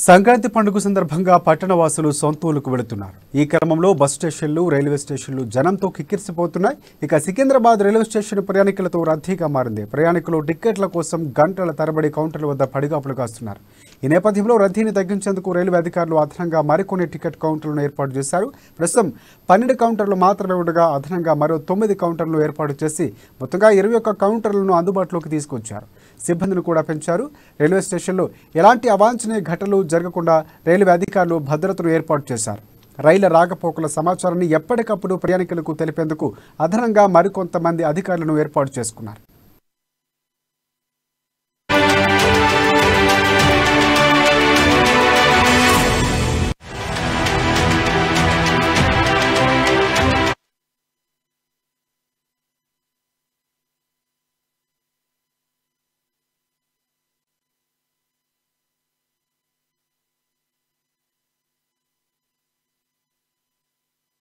సంక్రాంతి పండుగ సందర్భంగా పట్టణవాసులు సొంతూరుకు వెళుతున్నారు. ఈ క్రమంలో బస్ స్టేషన్లు, రైల్వే స్టేషన్లు జనంతో కిక్కిరిసిపోతున్నాయి. ఇక సికింద్రాబాద్ రైల్వే స్టేషన్ ప్రయాణికులతో రద్దీగా మారింది. ప్రయాణికులు టిక్కెట్ల కోసం గంటల తరబడి కౌంటర్ల వద్ద పడిగాపులు కాస్తున్నారు. ఈ నేపథ్యంలో రద్దీని తగ్గించేందుకు రైల్వే అధికారులు అదనంగా మరికొన్ని టికెట్ కౌంటర్లను ఏర్పాటు చేశారు. ప్రస్తుతం 12 కౌంటర్లు మాత్రమే ఉండగా అదనంగా మరో 9 కౌంటర్లను ఏర్పాటు చేసి మొత్తంగా 21 కౌంటర్లను అందుబాటులోకి తీసుకొచ్చారు. సిబ్బందిని కూడా పెంచారు. రైల్వే స్టేషన్లో ఎలాంటి అవాంఛనీయ ఘటనలు జరగకుండా రైల్వే అధికారులు భద్రతను ఏర్పాటు చేశారు. రైళ్ల రాకపోకల సమాచారాన్ని ఎప్పటికప్పుడు ప్రయాణికులకు తెలిపేందుకు అదనంగా మరికొంతమంది అధికారులను ఏర్పాటు చేసుకున్నారు.